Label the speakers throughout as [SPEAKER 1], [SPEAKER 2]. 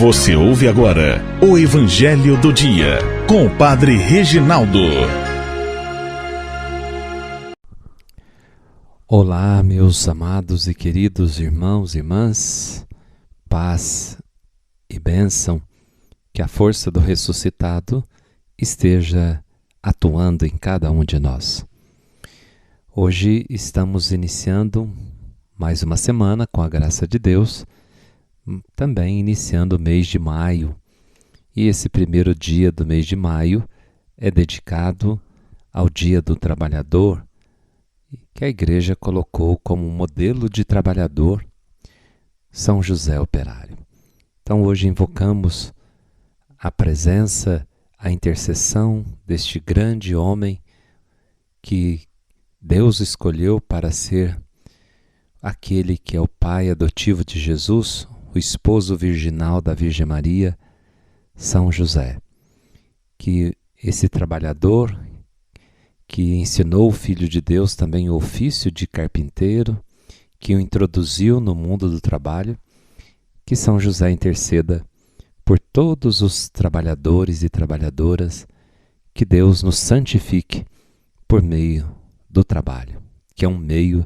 [SPEAKER 1] Você ouve agora o Evangelho do Dia, com o Padre Reginaldo.
[SPEAKER 2] Olá, meus amados e queridos irmãos e irmãs, paz e bênção, que a força do ressuscitado esteja atuando em cada um de nós. Hoje estamos iniciando mais uma semana com a graça de Deus, também iniciando o mês de maio. E esse primeiro dia do mês de maio é dedicado ao Dia do Trabalhador, que a Igreja colocou como modelo de trabalhador São José Operário. Então hoje invocamos a presença, a intercessão deste grande homem que Deus escolheu para ser aquele que é o pai adotivo de Jesus, o esposo virginal da Virgem Maria, São José. Que esse trabalhador que ensinou o Filho de Deus também o ofício de carpinteiro, que o introduziu no mundo do trabalho, que São José interceda por todos os trabalhadores e trabalhadoras, que Deus nos santifique por meio do trabalho, que é um meio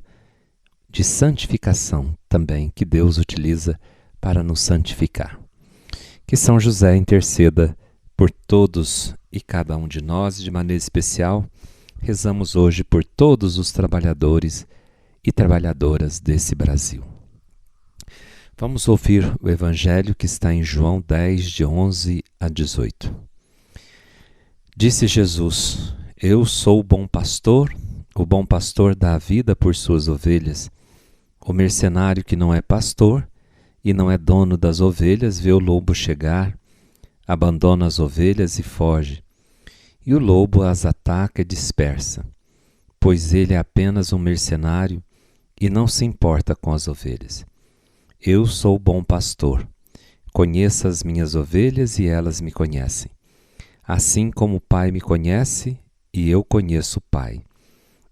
[SPEAKER 2] de santificação também que Deus utiliza para nos santificar. Que São José interceda por todos e cada um de nós, de maneira especial, rezamos hoje por todos os trabalhadores e trabalhadoras desse Brasil. Vamos ouvir o Evangelho que está em João 10, de 11 a 18. Disse Jesus: Eu sou o bom pastor dá a vida por suas ovelhas. O mercenário que não é pastor e não é dono das ovelhas vê o lobo chegar, abandona as ovelhas e foge. E o lobo as ataca e dispersa, pois ele é apenas um mercenário e não se importa com as ovelhas. Eu sou o bom pastor. Conheço as minhas ovelhas e elas me conhecem. Assim como o Pai me conhece e eu conheço o Pai.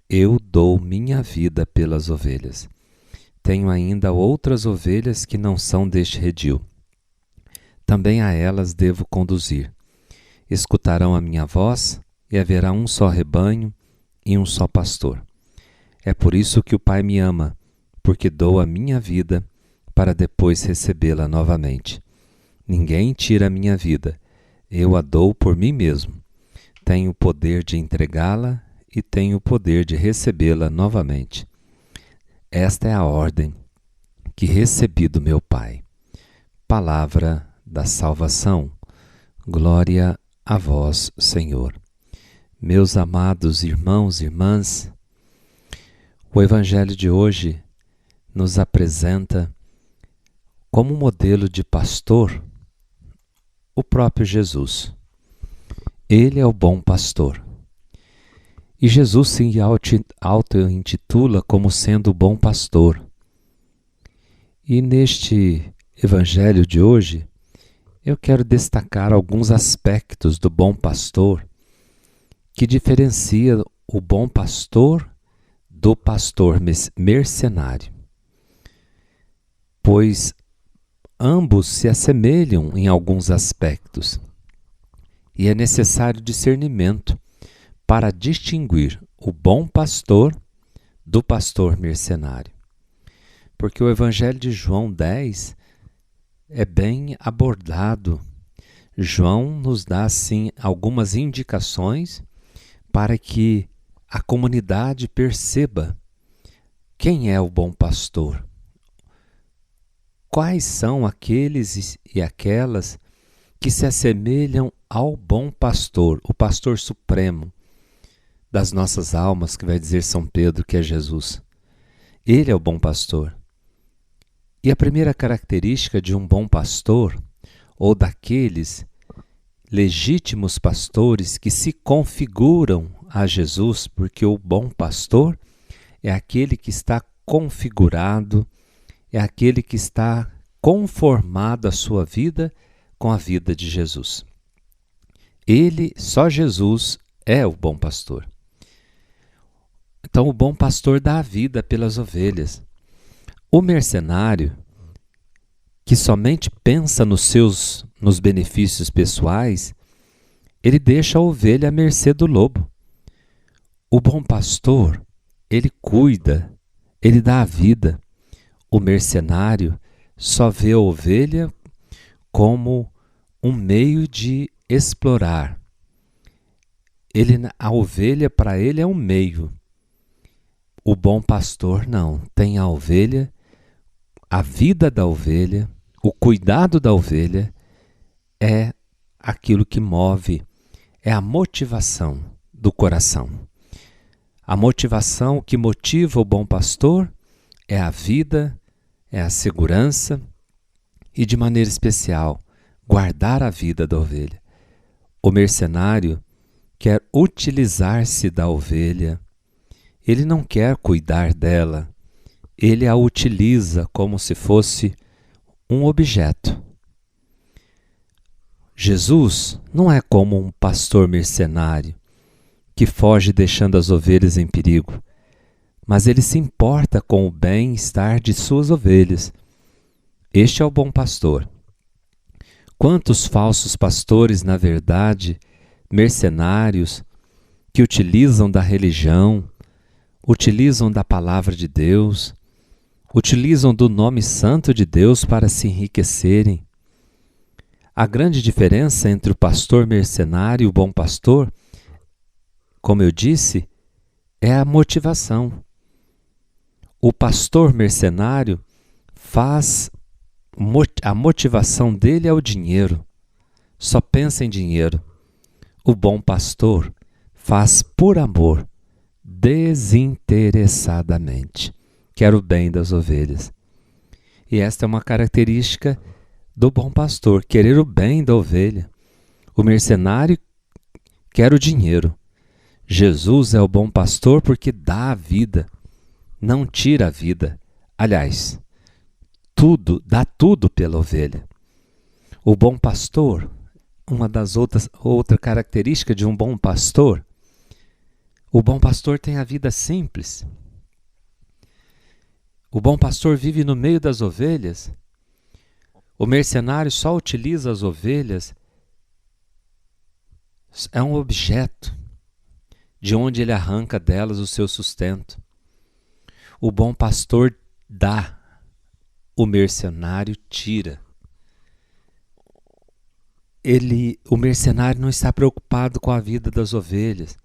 [SPEAKER 2] Eu dou minha vida pelas ovelhas. Tenho ainda outras ovelhas que não são deste redil. Também a elas devo conduzir. Escutarão a minha voz e haverá um só rebanho e um só pastor. É por isso que o Pai me ama, porque dou a minha vida para depois recebê-la novamente. Ninguém tira a minha vida, eu a dou por mim mesmo. Tenho o poder de entregá-la e tenho o poder de recebê-la novamente. Esta é a ordem que recebi do meu Pai. Palavra da salvação. Glória a vós, Senhor. Meus amados irmãos e irmãs, o Evangelho de hoje nos apresenta como modelo de pastor o próprio Jesus. Ele é o bom pastor. E Jesus se auto-intitula como sendo o bom pastor. E neste Evangelho de hoje, eu quero destacar alguns aspectos do bom pastor que diferencia o bom pastor do pastor mercenário. Pois ambos se assemelham em alguns aspectos e é necessário discernimento para distinguir o bom pastor do pastor mercenário. Porque o Evangelho de João 10 é bem abordado. João nos dá, assim, algumas indicações para que a comunidade perceba quem é o bom pastor. Quais são aqueles e aquelas que se assemelham ao bom pastor, o pastor supremo das nossas almas, que vai dizer São Pedro, que é Jesus. Ele é o bom pastor. E a primeira característica de um bom pastor, ou daqueles legítimos pastores que se configuram a Jesus, porque o bom pastor é aquele que está configurado, é aquele que está conformado a sua vida com a vida de Jesus. Só Jesus é o bom pastor. Então o bom pastor dá a vida pelas ovelhas. O mercenário que somente pensa nos benefícios pessoais, ele deixa a ovelha à mercê do lobo. O bom pastor, ele cuida, ele dá a vida. O mercenário só vê a ovelha como um meio de explorar. A ovelha para ele é um meio. O bom pastor não, tem a ovelha, a vida da ovelha, o cuidado da ovelha é aquilo que move, é a motivação do coração. A motivação que motiva o bom pastor é a vida, é a segurança e, de maneira especial, guardar a vida da ovelha. O mercenário quer utilizar-se da ovelha. Ele não quer cuidar dela. Ele a utiliza como se fosse um objeto. Jesus não é como um pastor mercenário que foge deixando as ovelhas em perigo, mas ele se importa com o bem-estar de suas ovelhas. Este é o bom pastor. Quantos falsos pastores, na verdade, mercenários, que utilizam da religião, utilizam da palavra de Deus, utilizam do nome santo de Deus para se enriquecerem. A grande diferença entre o pastor mercenário e o bom pastor, como eu disse, é a motivação. O pastor mercenário a motivação dele é o dinheiro, só pensa em dinheiro. O bom pastor faz por amor, desinteressadamente, quer o bem das ovelhas. E esta é uma característica do bom pastor, querer o bem da ovelha. O mercenário quer o dinheiro. Jesus é o bom pastor porque dá a vida, não tira a vida. Aliás, dá tudo pela ovelha. O bom pastor, outra característica de um bom pastor, o bom pastor tem a vida simples. O bom pastor vive no meio das ovelhas. O mercenário só utiliza as ovelhas, é um objeto de onde ele arranca delas o seu sustento. O bom pastor dá, o mercenário tira. O mercenário não está preocupado com a vida das ovelhas,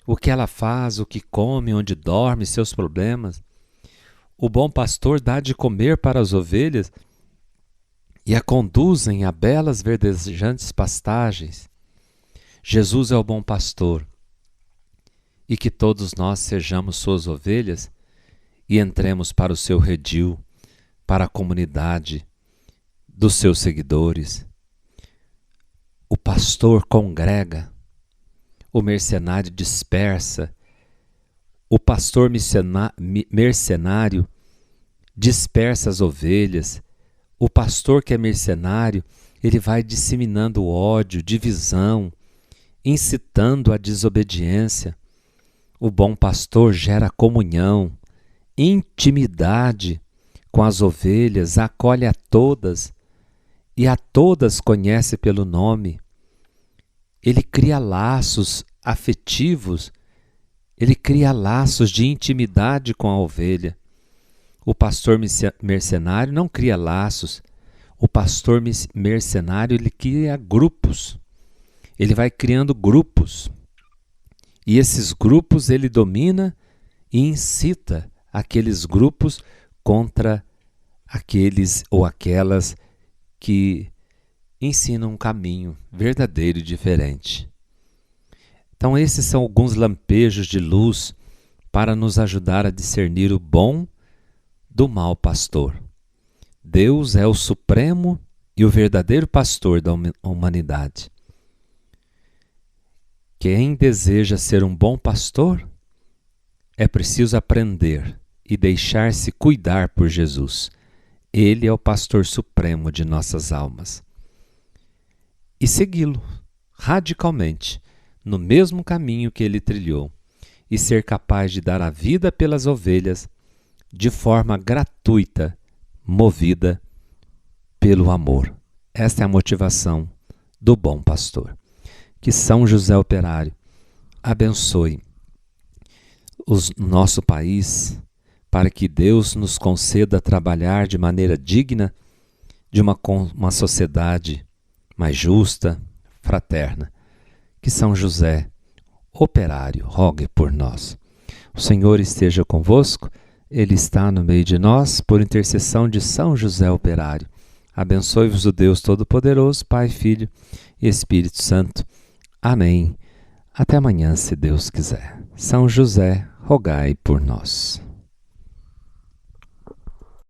[SPEAKER 2] o que ela faz, o que come, onde dorme, seus problemas. O bom pastor dá de comer para as ovelhas e a conduzem a belas verdejantes pastagens. Jesus é o bom pastor. E que todos nós sejamos suas ovelhas e entremos para o seu redil, para a comunidade dos seus seguidores. O pastor congrega, o mercenário dispersa. O pastor mercenário dispersa as ovelhas. O pastor que é mercenário, ele vai disseminando ódio, divisão, incitando a desobediência. O bom pastor gera comunhão, intimidade com as ovelhas, acolhe a todas e a todas conhece pelo nome. Ele cria laços afetivos, ele cria laços de intimidade com a ovelha. O pastor mercenário não cria laços. O pastor mercenário, ele cria grupos. Ele vai criando grupos. E esses grupos ele domina e incita aqueles grupos contra aqueles ou aquelas que ensinam um caminho verdadeiro e diferente. Então esses são alguns lampejos de luz para nos ajudar a discernir o bom do mau pastor. Deus é o supremo e o verdadeiro pastor da humanidade. Quem deseja ser um bom pastor é preciso aprender e deixar-se cuidar por Jesus. Ele é o pastor supremo de nossas almas. E segui-lo radicalmente no mesmo caminho que ele trilhou e ser capaz de dar a vida pelas ovelhas de forma gratuita, movida pelo amor. Esta é a motivação do bom pastor. Que São José Operário abençoe o nosso país, para que Deus nos conceda trabalhar de maneira digna de uma sociedade mais justa, fraterna. Que São José Operário rogue por nós. O Senhor esteja convosco, Ele está no meio de nós, por intercessão de São José Operário. Abençoe-vos o Deus Todo-Poderoso, Pai, Filho e Espírito Santo. Amém. Até amanhã, se Deus quiser. São José, rogai por nós.